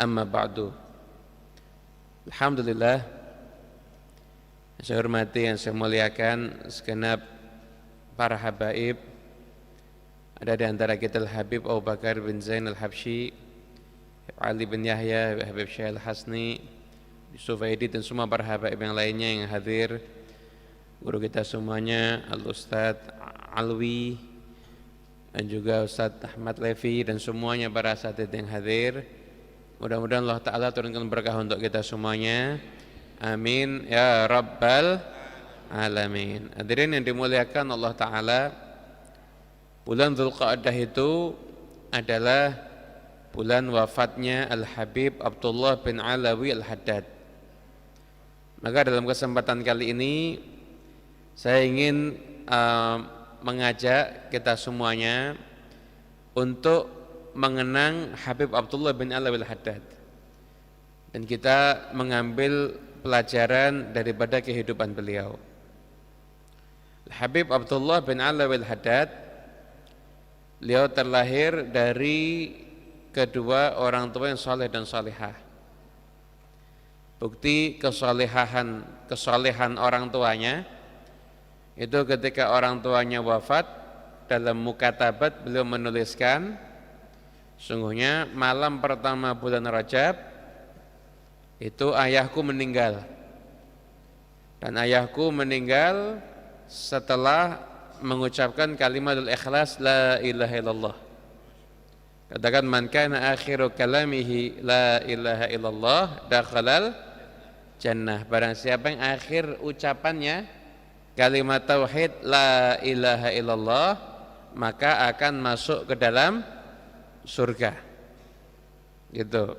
Amma ba'du. Alhamdulillah, yang saya hormati, yang saya muliakan segenap para habaib. Ada di antara kita Al-Habib Abu Bakar bin Zain Al-Habsyi, Ali bin Yahya, Habib Syekh Al-Hasni, Yusuf Aidi, dan semua para habaib yang lainnya yang hadir. Guru kita semuanya, Al-Ustadz Alwi, dan juga Ustadz Ahmad Levi, dan semuanya para asatidz yang hadir. Mudah-mudahan Allah Ta'ala turunkan berkah untuk kita semuanya. Amin ya Rabbal Alamin. Hadirin yang dimuliakan Allah Ta'ala, bulan Dzulqa'dah itu adalah bulan wafatnya Al-Habib Abdullah bin Alawi Al-Haddad. Maka dalam kesempatan kali ini saya ingin mengajak kita semuanya untuk mengenang Habib Abdullah bin Alawi Al-Haddad, dan kita mengambil pelajaran daripada kehidupan beliau. Habib Abdullah bin Alawi Al-Haddad, beliau terlahir dari kedua orang tua yang saleh dan salihah. Bukti kesolehan orang tuanya itu ketika orang tuanya wafat, dalam mukatabat beliau menuliskan, sungguhnya malam pertama bulan Rajab itu ayahku meninggal, dan ayahku meninggal setelah mengucapkan kalimatul ikhlas la ilaha illallah. Katakan, man kana akhiru kalamihi la ilaha illallah dakhalal jannah. Barang siapa yang akhir ucapannya kalimat tauhid la ilaha illallah, maka akan masuk ke dalam surga. Gitu.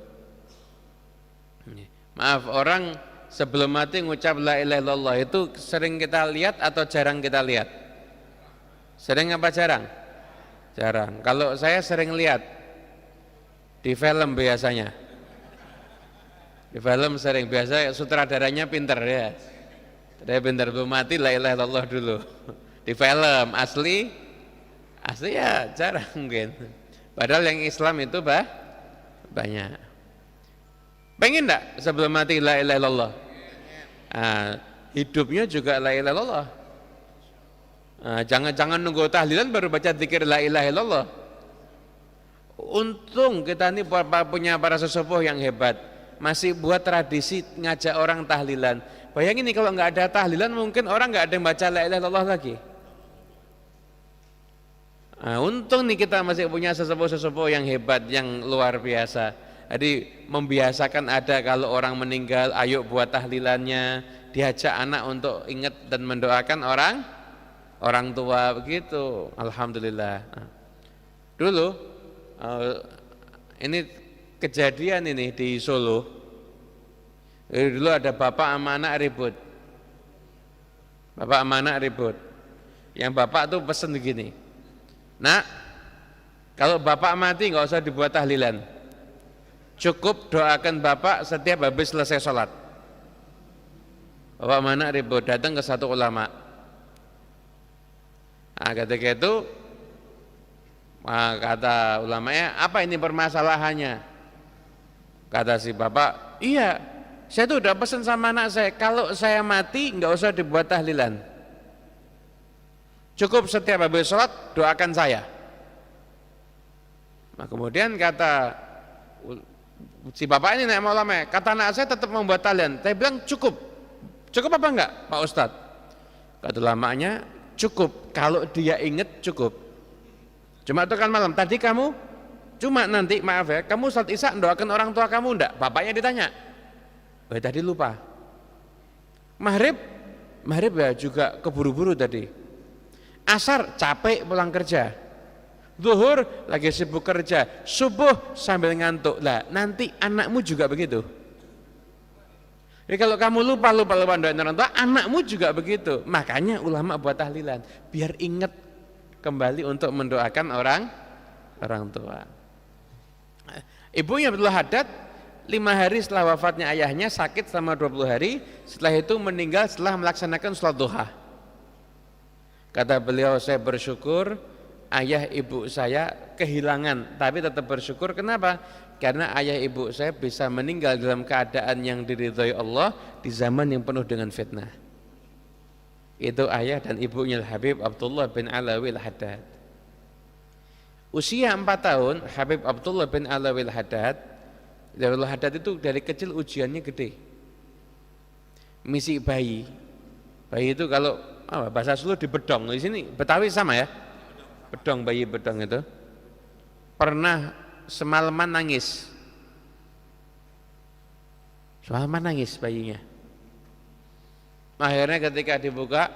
Maaf, orang sebelum mati ngucap la ilaha illallah itu sering kita lihat atau jarang kita lihat? Sering apa jarang? Jarang. Kalau saya sering lihat di film biasanya. Di film sering, biasa sutradaranya pinter ya. Dia pinter, belum mati la ilaha illallah dulu. Di film asli ya jarang mungkin. Padahal yang Islam itu banyak. Pengen enggak sebelum mati la ilaha illallah? Hidupnya juga la ilaha illallah. Jangan nunggu tahlilan baru baca zikir la ilaha illallah. Untung kita ini punya para sesepuh yang hebat, masih buat tradisi ngajak orang tahlilan. Bayangin nih, kalau nggak ada tahlilan mungkin orang nggak ada yang baca la ilaha illallah lagi. Untung nih kita masih punya sesepuh-sesepuh yang hebat, yang luar biasa. Jadi membiasakan, ada kalau orang meninggal, ayo buat tahlilannya, diajak anak untuk ingat dan mendoakan orang tua, begitu. Alhamdulillah. Dulu ini kejadian ini di Solo. Dulu ada bapak sama anak ribut. Bapak sama anak ribut. Yang bapak tuh pesen begini, nak, kalau bapak mati nggak usah dibuat tahlilan, cukup doakan bapak setiap habis selesai sholat. Bapak mana ribut, datang ke satu ulama. Ketika itu kata ulamanya, apa ini permasalahannya? Kata si bapak, iya, saya tuh udah pesan sama anak saya, kalau saya mati nggak usah dibuat tahlilan, cukup setiap habis sholat doakan saya. Nah, kemudian kata si bapak ini naik ulama, kata anak saya tetap membuat tahlilan. Saya bilang cukup apa enggak Pak Ustadz? Kata ulamanya, cukup kalau dia ingat, cukup. Cuma itu kan malam tadi kamu, cuma nanti maaf ya, kamu salat isya doakan orang tua kamu enggak? Bapaknya ditanya, tadi lupa. Maghrib ya juga keburu-buru tadi. Asar capek pulang kerja. Zuhur lagi sibuk kerja, subuh sambil ngantuk. Lah nanti anakmu juga begitu. Jadi kalau kamu lupa doain orang tua, anakmu juga begitu. Makanya ulama buat tahlilan biar ingat kembali untuk mendoakan orang tua. Ibunya Abdullah Haddad 5 hari setelah wafatnya ayahnya sakit selama 20 hari. Setelah itu meninggal setelah melaksanakan sholat duha. Kata beliau, saya bersyukur ayah ibu saya kehilangan, tapi tetap bersyukur. Kenapa? Karena ayah ibu saya bisa meninggal dalam keadaan yang diridhoi Allah di zaman yang penuh dengan fitnah. Itu ayah dan ibunya Habib Abdullah bin Alawi Al-Haddad. Usia 4 tahun Habib Abdullah bin Alawi Al-Haddad, Al-Haddad itu dari kecil ujiannya gede. Misi bayi. Bayi itu kalau bahasa Sulu dibedong, di sini Betawi sama ya? Bedong, bayi bedong itu. Pernah semalaman nangis. Semalaman nangis bayinya. Akhirnya ketika dibuka,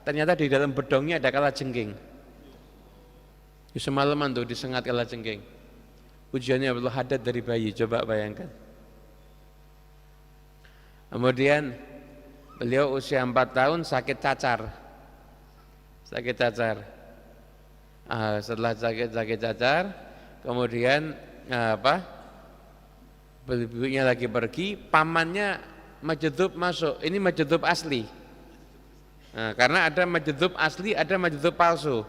ternyata di dalam bedongnya ada kalajengking. Semalaman tuh disengat kalajengking. Ujiannya Abdul Haddad dari bayi, coba bayangkan. Kemudian beliau usia 4 tahun sakit cacar. Sakit cacar. Setelah sakit cacar, kemudian ibunya lagi pergi, pamannya majdub masuk. Ini majdub asli. Karena ada majdub asli, ada majdub palsu.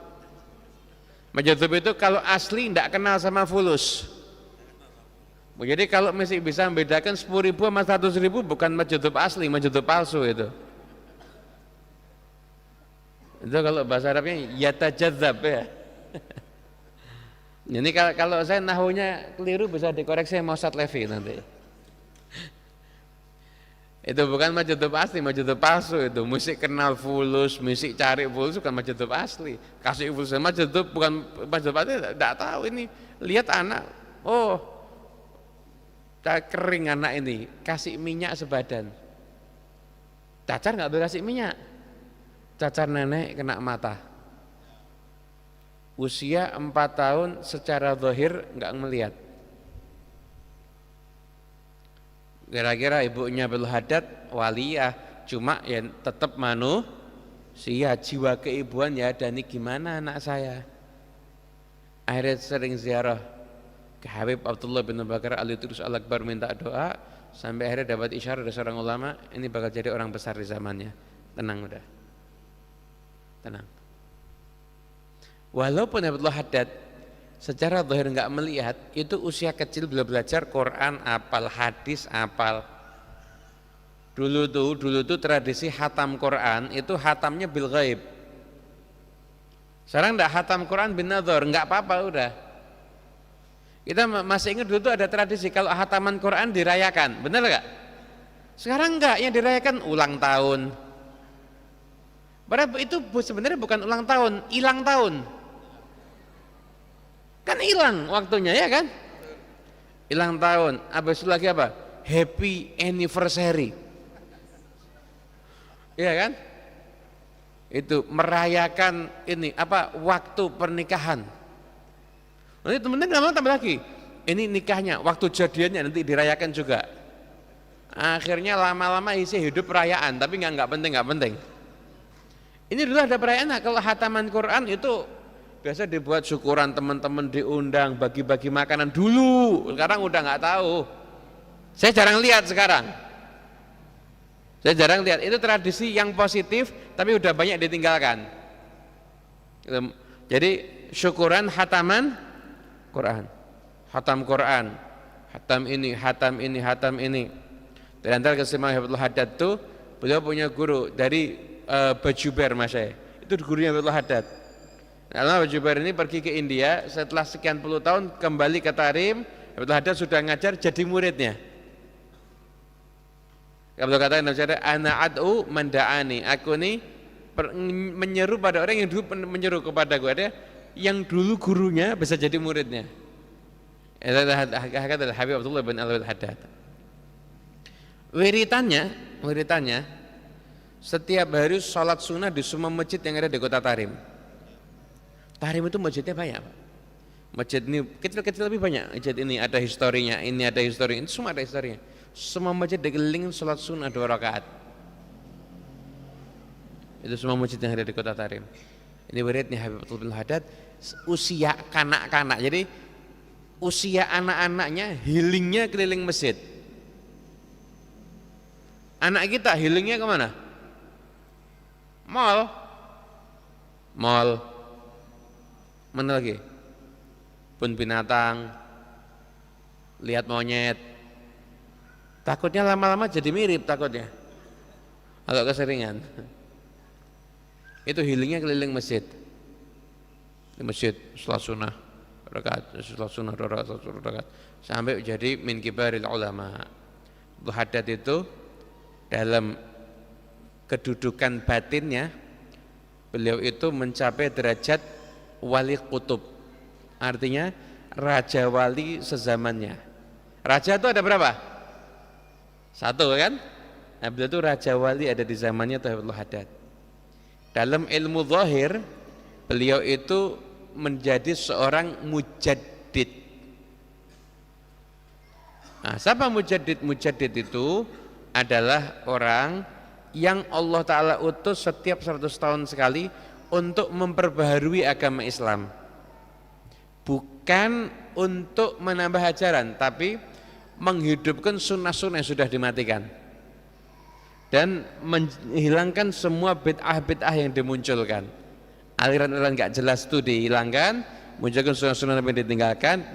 Majdub itu kalau asli tidak kenal sama fulus. Jadi kalau masih bisa membedakan 10.000 sama 100.000 bukan majdub asli, majdub palsu itu. Itu kalau bahasa Arabnya yatajadzab ya. Ini kalau saya nahunya keliru bisa dikoreksi sama Ustaz Levi nanti. Itu bukan majdub asli, majdub palsu itu. Mesti kenal fulus, mesti cari fulus bukan majdub asli. Kasih fulus majdub bukan majdub asli, tidak tahu ini. Lihat anak, kering anak ini, kasih minyak sebadan. Cacar nggak boleh kasih minyak. Cacar nenek kena mata. Usia 4 tahun secara zahir enggak melihat. Kira-kira ibunya Abdul Haddad waliyah, cuma ya tetap manusia, jiwa keibuan ya ada. Ini gimana anak saya? Akhirnya sering ziarah ke Habib Abdullah bin Bakar Al-Idrus Al-Akbar minta doa, sampai akhirnya dapat isyarat dari seorang ulama, ini bakal jadi orang besar di zamannya. Tenang udah. Tenang. Walaupun Abdul Haddad secara zahir enggak melihat, itu usia kecil beliau belajar Quran, apal hadis, apal. Dulu tuh tradisi hatam Quran itu hatamnya bil ghaib. Sekarang enggak hatam Quran bin nadhar, enggak apa-apa udah. Kita masih ingat dulu tuh ada tradisi kalau hataman Quran dirayakan, benar enggak? Sekarang enggak, yang dirayakan ulang tahun. Padahal itu sebenarnya bukan ulang tahun, hilang tahun. Kan hilang waktunya ya kan? Hilang tahun. Habis itu lagi apa? Happy anniversary. Iya kan? Itu merayakan ini waktu pernikahan. Nanti teman-teman lama tambah lagi. Ini nikahnya, waktu jadiannya nanti dirayakan juga. Akhirnya lama-lama isi hidup perayaan, tapi nggak penting. Ini dulu ada perayaan. Kalau hataman Quran itu biasa dibuat syukuran, teman-teman diundang, bagi-bagi makanan dulu. Sekarang udah nggak tahu. Saya jarang lihat sekarang. Itu tradisi yang positif, tapi udah banyak ditinggalkan. Jadi syukuran hataman Quran, hatam Quran, hatam ini. Di antara keistimewaan Abdul Haddad itu, beliau punya guru dari Bajuber Masya. Itu gurunya Abdul Haddad. Nah, Jubair ini pergi ke India, setelah sekian puluh tahun kembali ke Tarim, Abdul Haddad sudah ngajar jadi muridnya. Kalau katakan ana ad'u man da'ani, aku ini menyeru pada orang yang dulu menyeru kepada gue, ada yang dulu gurunya bisa jadi muridnya. Itu adalah Habib Abdullah bin Al-Haddad. Wiritannya setiap hari sholat sunnah di semua masjid yang ada di kota Tarim. Tarim itu masjidnya banyak, Pak. Masjid ini kecil-kecil lebih banyak. Masjid ini ada historinya, ini ada historinya, ini semua ada historinya. Semua masjid dikelilingin sholat sunnah 2 rakaat. Itu semua masjid yang ada di kota Tarim. Ini wiridnya Habib Abdullah bin Haddad usia kanak-kanak. Jadi usia anak-anaknya healingnya keliling masjid. Anak kita healingnya kemana? Mall. Mana lagi? Pun binatang, lihat monyet. Takutnya lama-lama jadi mirip takutnya. Agak keseringan. Itu healingnya keliling masjid. Di masjid salat sunnah rakaat, salat sunnah rakaat sampai jadi min kibaril ulama. Abdul Haddad itu dalam kedudukan batinnya beliau itu mencapai derajat wali kutub. Artinya raja wali sezamannya. Raja itu ada berapa? Satu kan? Nah, beliau itu raja wali ada di zamannya Abdul Haddad. Dalam ilmu zahir beliau itu menjadi seorang mujaddid. Nah, siapa mujaddid? Mujaddid itu adalah orang yang Allah Ta'ala utus setiap 100 tahun sekali untuk memperbaharui agama Islam. Bukan untuk menambah ajaran, tapi menghidupkan sunnah-sunnah yang sudah dimatikan. Dan menghilangkan semua bid'ah-bid'ah yang dimunculkan. Aliran-aliran gak jelas itu dihilangkan, munculkan sunnah-sunnah yang ditinggalkan,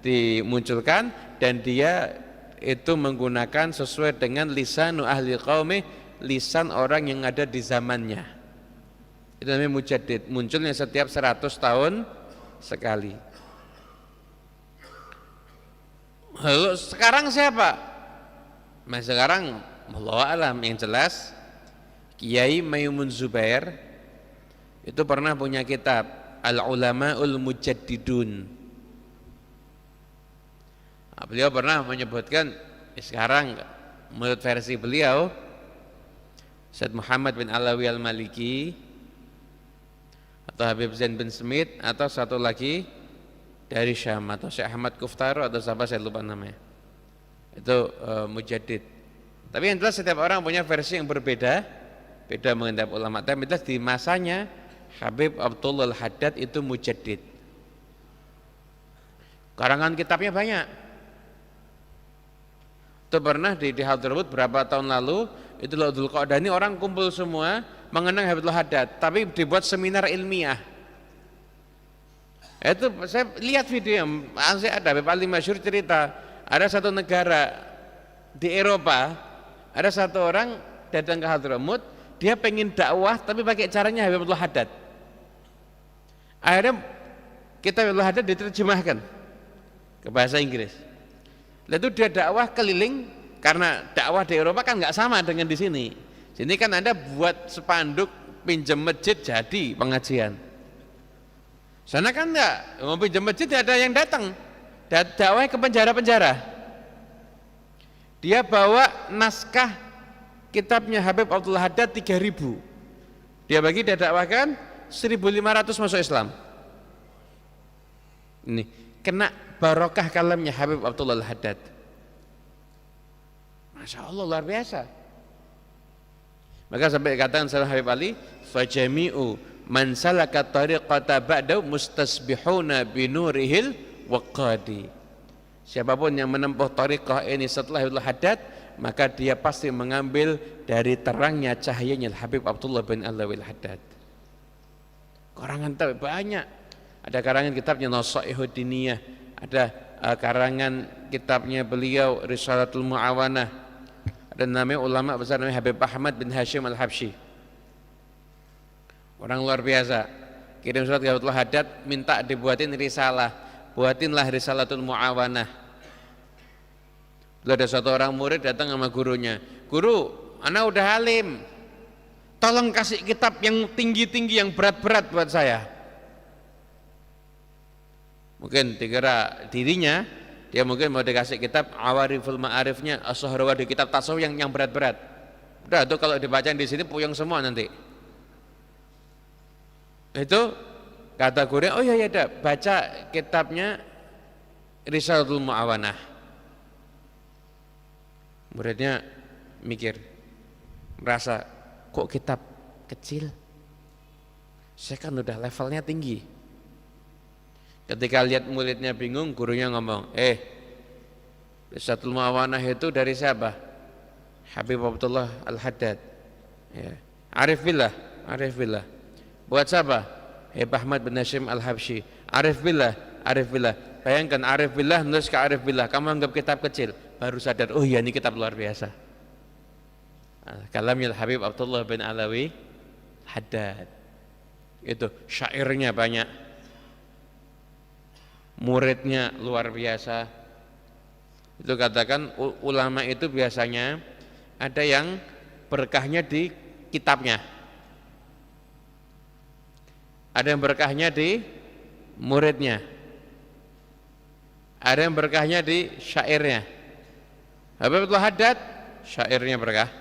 dimunculkan, dan dia itu menggunakan sesuai dengan lisanu ahli qaumi, lisan orang yang ada di zamannya. Itu namanya mujaddid, munculnya setiap 100 tahun sekali. Lalu sekarang siapa? Nah sekarang wallahu alam, yang jelas Kiai Maimun Zubair itu pernah punya kitab Al-Ulama'ul Mujaddidun. Nah, beliau pernah menyebutkan sekarang menurut versi beliau Syed Muhammad bin Alawi Al-Maliki atau Habib Zain bin Smith atau satu lagi dari Syam atau Syekh Ahmad Kuftaro atau siapa saya lupa namanya. Itu mujaddid. Tapi yang jelas setiap orang punya versi yang berbeda, beda mengenai ulama. Tapi jelas di masanya Habib Abdullah Al-Haddad itu mujaddid. Karangan kitabnya banyak. Itu pernah di Hadramut berapa tahun lalu, itu Laudul Qa'dah ini orang kumpul semua mengenang Habib Al-Haddad, tapi dibuat seminar ilmiah. Itu saya lihat video yang ada Habib Ali Masyhur cerita, ada satu negara di Eropa, ada satu orang datang ke Hadramut, dia pengen dakwah tapi pakai caranya Habib Al-Haddad. Akhirnya kitab Habib Al-Haddad diterjemahkan ke bahasa Inggris. Lalu dia dakwah keliling, karena dakwah di Eropa kan nggak sama dengan di sini. Sini kan Anda buat spanduk pinjam masjid jadi pengajian. Sana kan enggak, mau pinjam masjid tidak ada yang datang. Dakwah ke penjara-penjara. Dia bawa naskah kitabnya Habib Abdul Haddad 3.000. Dia dakwahkan 1.500 masuk Islam. Ini kena barokah kalamnya Habib Abdullah Al-Haddad. Masya Allah luar biasa. Maka sampai katakan salah Habib Ali, fajami'u man salaka tariqata ba'dahu mustasbihuna binurihil waqadi. Siapapun yang menempuh tariqah ini setelah Habib Al-Haddad, maka dia pasti mengambil dari terangnya cahayanya Habib Abdullah bin Alawi Al-Haddad. Karangan banyak. Ada karangan kitabnya Nasaihud Diniyah, ada karangan kitabnya beliau Risalatul Mu'awanah. Ada namanya ulama besar namanya Habib Ahmad bin Hashim Al-Habsyi. Orang luar biasa. Kirim surat ke Abdul Haddad, minta dibuatin risalah. Buatinlah Risalatul Mu'awanah. Lalu ada satu orang murid datang sama gurunya. Guru, anak udah alim. Tolong kasih kitab yang tinggi-tinggi, yang berat-berat buat saya. Mungkin dikira dirinya, dia mungkin mau dikasih kitab Awariful Ma'arifnya As-Suhrawardi, kitab tasawuf yang berat-berat. Udah itu kalau dibaca di sini puyeng semua nanti. Itu kata guru, oh iya dah, baca kitabnya Risalatul Mu'awanah. Muridnya mikir, merasa kok kitab kecil, saya kan udah levelnya tinggi. Ketika lihat muridnya bingung, gurunya ngomong, Risalatul Mu'awanah itu dari siapa? Habib Abdullah Al-Haddad, ya. Arif billah. Buat siapa? Habib Ahmad bin Hashim Al-Habsyi. Arif billah, arif billah. Bayangkan arif billah menulis ke arif billah, kamu anggap kitab kecil, baru sadar, oh iya ini kitab luar biasa. Kalamil Habib Abdullah bin Alawi Haddad. Itu syairnya banyak, muridnya luar biasa. Itu katakan ulama itu biasanya ada yang berkahnya di kitabnya, ada yang berkahnya di muridnya, ada yang berkahnya di syairnya. Habib Abdullah Haddad syairnya berkah,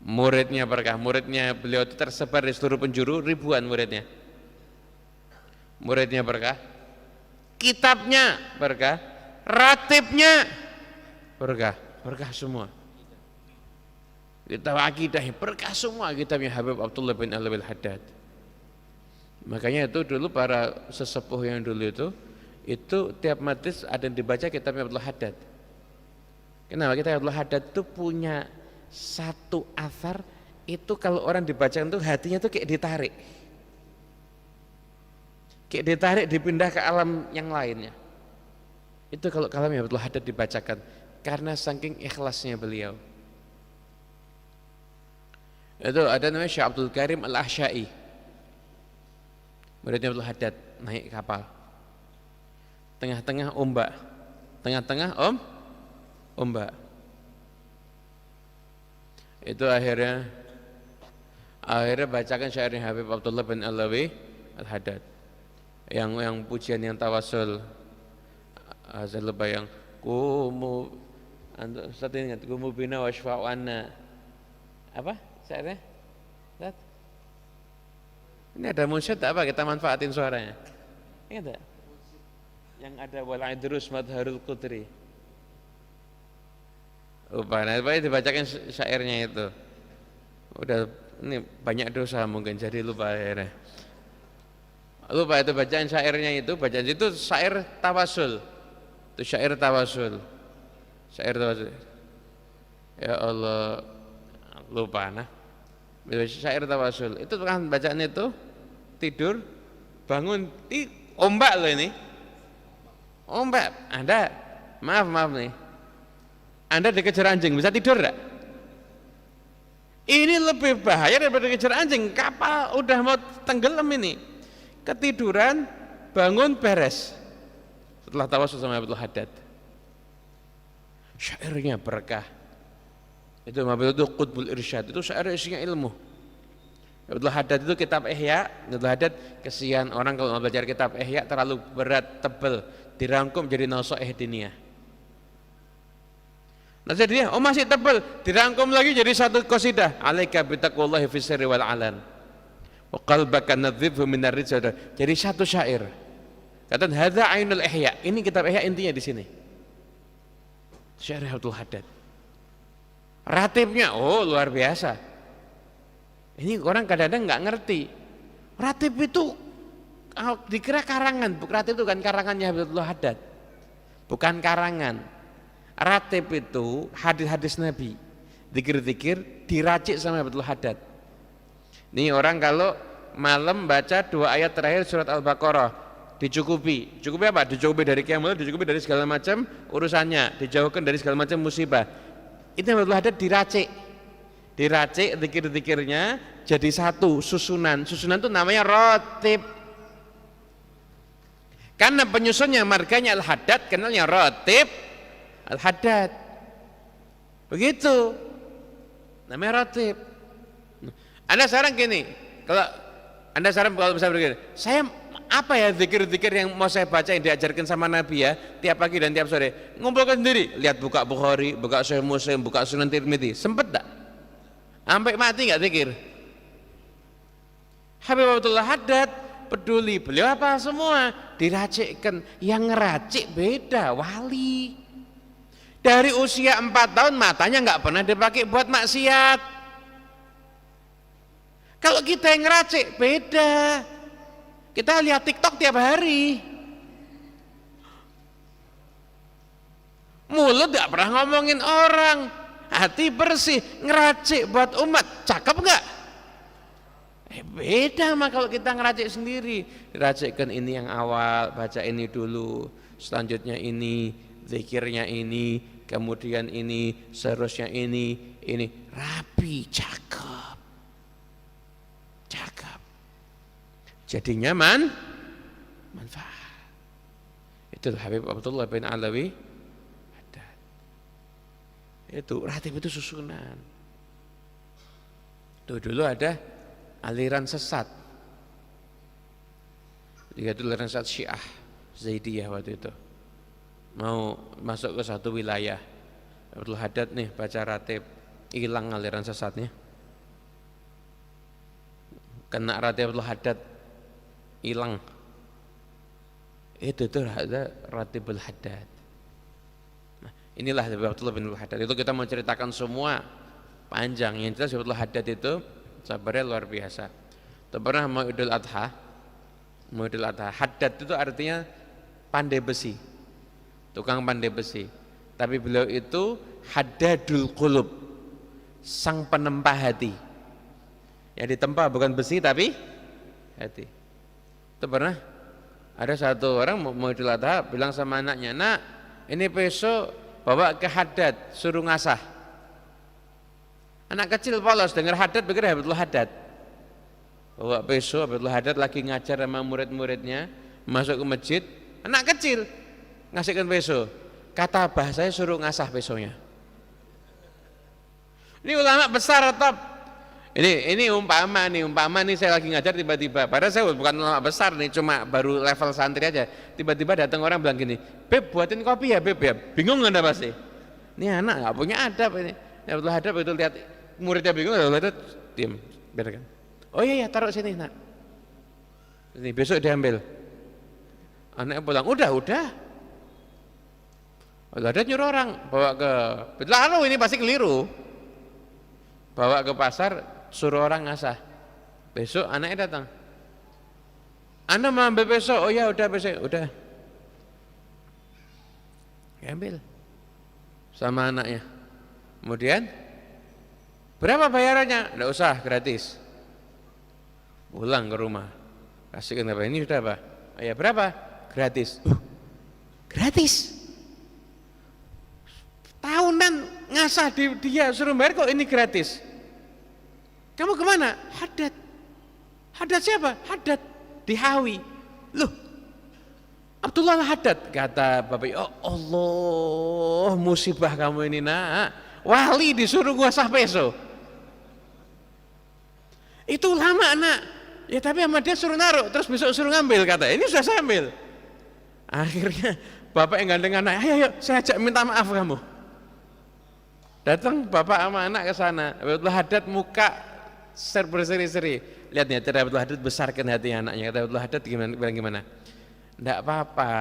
muridnya berkah. Muridnya beliau itu tersebar di seluruh penjuru, ribuan muridnya. Muridnya berkah, kitabnya berkah, ratibnya berkah, berkah semua. Kitab akidah berkah semua kitabnya Habib Abdullah bin Alawi Haddad. Makanya itu dulu para sesepuh yang dulu itu tiap majlis ada yang dibaca kitabnya Abdullah Haddad. Kenapa? Kitab Abdullah Haddad itu punya satu asar itu kalau orang dibaca itu hatinya tuh kayak ditarik. Kayak ditarik dipindah ke alam yang lainnya. Itu kalau kalamnya Abdullah Haddad dibacakan karena saking ikhlasnya beliau. Itu ada namanya Syekh Abdul Karim Al-Ahsyai, muridnya Abdul Haddad, naik kapal tengah-tengah ombak, tengah-tengah ombak. Itu akhirnya bacakan syairnya Habib Abdullah bin Alawi Al-Haddad yang pujian yang tawasul. Saya lupa yang kumu, Ustaz ingat, kumu bina washfa'u anna, apa syairnya? Ini ada munsyid apa, kita manfaatin suaranya. Ingat tak? Yang ada wal idrus madharul qudri. Nah, dibacakan syairnya itu. Udah ini banyak dosa mungkin jadi lupa akhirnya. Lupa itu bacaan syairnya itu, bacaan itu syair tawasul. Itu syair tawasul. Syair tawasul. Ya Allah, lupa nah. Syair tawasul. Itu kan bacaan itu tidur, bangun, ombak loh ini. Ombak, Anda maaf nih. Anda dikejar anjing, bisa tidur enggak? Ini lebih bahaya daripada dikejar anjing. Kapal udah mau tenggelam ini. Ketiduran, bangun, beres. Setelah tawasul sama Abdul Haddad. Syairnya berkah. Itu Qutbul Irsyad, itu syair isinya ilmu. Abdul Haddad itu kitab Ihya. Abdul Haddad, kesian orang kalau mau belajar kitab Ihya terlalu berat, tebal, dirangkum jadi Nasaih Diniyah. Nasaih Diniyah, masih tebal, dirangkum lagi jadi satu qasidah. Alaika bitaqwallahi fis sirri wal alan. Wa qalbaka nadhifhu minar rijal. Jadi satu syair. Kata hadza ainul Ihya. Ini kitab Ihya intinya di sini. Syair Abdul Haddad. Ratibnya, luar biasa. Ini orang kadang-kadang nggak ngerti. Ratib itu dikira karangan, ratib itu kan karangannya Abdul Haddad. Bukan karangan. Ratib itu hadis-hadis Nabi. Zikir-zikir diracik sama Abdul Haddad. Nih orang kalau malam baca 2 ayat terakhir surat Al-Baqarah dicukupi. Cukupi apa? Dicukupi dari qiyamul, dicukupi dari segala macam urusannya, dijauhkan dari segala macam musibah. Itu yang Abdul Haddad diracik zikir-zikirnya jadi satu susunan itu namanya ratib. Karena penyusunnya marganya Al-Haddad, kenalnya ratib Al-Haddad, begitu namanya ratib. Anda sekarang gini, kalau Anda sekarang kalau bisa berpikir, saya apa ya zikir-zikir yang mau saya baca yang diajarkan sama Nabi ya tiap pagi dan tiap sore, ngumpulkan sendiri, lihat buka Bukhari, buka Sahih Muslim, buka Sunan Tirmidzi, sempet tak? Sampai mati nggak zikir? Habib Abdullah Haddad peduli, beliau apa semua diracikkan. Yang ngeracik beda, wali. Dari usia 4 tahun matanya nggak pernah dipakai buat maksiat. Kalau kita yang ngeracik beda. Kita lihat TikTok tiap hari. Mulut nggak pernah ngomongin orang. Hati bersih, ngeracik buat umat, cakep enggak? Beda mah kalau kita ngeracik sendiri. Diracikkan ini yang awal, baca ini dulu, selanjutnya ini, zikirnya ini, kemudian ini, seterusnya ini rapi, cakep. Cakep. Jadinya manfaat. Itu Habib Abdullah bin Alawi Haddad. Itu ratib itu susunan. Tuh dulu ada aliran sesat. Yaitu aliran sesat Syiah Zaidiyah waktu itu. Mau masuk ke satu wilayah. Abdul Haddad nih baca ratib, hilang aliran sesatnya. Kena ratib Abdul Haddad hilang. Itu tuh ada Ratibul Haddad. Nah, inilah Abdullah bin Haddad. Itu kita mau ceritakan semua panjang. Yang jelas Abdullah Haddad itu sabarnya luar biasa. Itu pernah mau Idul Adha. Haddad itu artinya pandai besi, tukang pandai besi. Tapi beliau itu Haddadul Qulub, sang penempa hati. Yang ditempa bukan besi tapi hati. Itu pernah ada satu orang mau Idul Adha bilang sama anaknya, "Nak, ini besok bawa ke Haddad, suruh ngasah." Anak kecil polos dengar Haddad pikir Abdul Haddad. Bawa besok Abdul Haddad lagi ngajar sama murid-muridnya, masuk ke masjid, anak kecil ngasihkan besok. Kata bahasanya suruh ngasah besoknya. Ini ulama besar top. Ini umpama nih saya lagi ngajar tiba-tiba, padahal saya bukan ulama besar nih, cuma baru level santri aja. Tiba-tiba datang orang bilang gini, "Beb, buatin kopi ya, Beb ya." Bingung Anda pasti. Ini anak enggak punya adab ini. Abdul Haddad betul lihat muridnya bingung, Abdul Haddad diam, biarkan. "Oh iya, taruh sini, Nak. Ini besok diambil." Anaknya pulang, "Udah." Abdul Haddad nyuruh orang bawa ke, lalu ini pasti keliru. Bawa ke pasar, suruh orang ngasah. Besok anaknya datang. "Anda mau ambil besok?" "Oh ya udah besok." "Udah." Ambil sama anaknya. Kemudian berapa bayarannya? "Enggak usah, gratis." Pulang ke rumah. Kasihkan apa? "Ini sudah apa?" "Oh ya berapa?" "Gratis." Gratis. Tahunan ngasah dia suruh bayar kok ini gratis. "Kamu kemana?" "Haddad." "Haddad siapa?" "Haddad di Hawi." "Loh, Abdullah Haddad." Kata bapak, "Oh Allah, musibah kamu ini, Nak. Wali disuruh ngasah peso." "Itu lama, Nak." "Ya tapi sama dia suruh naruh, terus besok suruh ngambil." Kata, "Ini sudah saya ambil." Akhirnya bapak yang gandeng anak, ayo saya ajak minta maaf kamu." Datang bapak sama anak ke sana. Abdul Haddad muka berseri-seri. Lihat nih, Abdul Haddad besarkan hati anaknya. Kata Abdul Haddad gimana? "Enggak apa-apa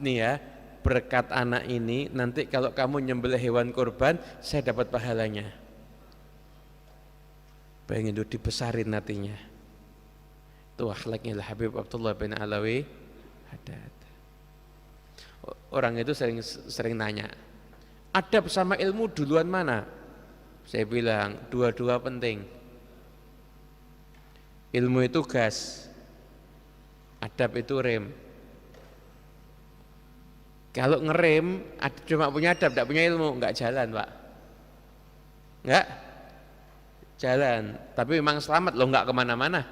nih ya, berkat anak ini nanti kalau kamu nyembelih hewan kurban saya dapat pahalanya." Bayangin itu dibesarin hatinya. Itu akhlaknya Habib Abdullah bin Alawi Haddad. Orang itu sering nanya, adab sama ilmu duluan mana? Saya bilang dua-dua penting. Ilmu itu gas, adab itu rem. Kalau ngerem cuma punya adab, tidak punya ilmu, enggak jalan, Pak. Enggak jalan. Tapi memang selamat loh, enggak kemana-mana.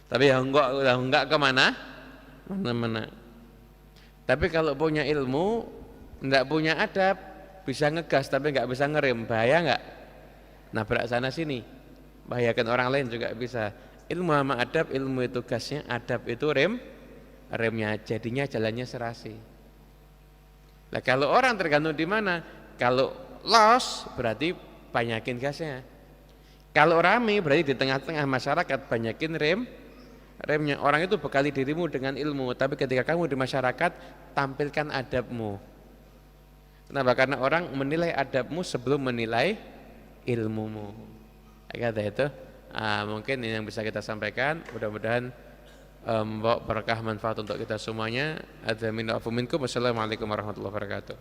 Tapi ya enggak kemana-mana. Tapi kalau punya ilmu, enggak punya adab, bisa ngegas tapi enggak bisa ngerem, bahaya enggak? Nabrak sana sini, bahayakan orang lain juga bisa. Ilmu sama adab, ilmu itu gasnya, adab itu remnya, jadinya jalannya serasi. Nah kalau orang tergantung di mana, kalau los berarti banyakin gasnya, kalau rame berarti di tengah-tengah masyarakat banyakin remnya. Orang itu bekali dirimu dengan ilmu, tapi ketika kamu di masyarakat tampilkan adabmu. Kenapa? Karena orang menilai adabmu sebelum menilai ilmumu. Kata itu mungkin ini yang bisa kita sampaikan. Mudah-mudahan membawa berkah manfaat untuk kita semuanya. Adzza minna wa minkum. Wassalamualaikum warahmatullahi wabarakatuh.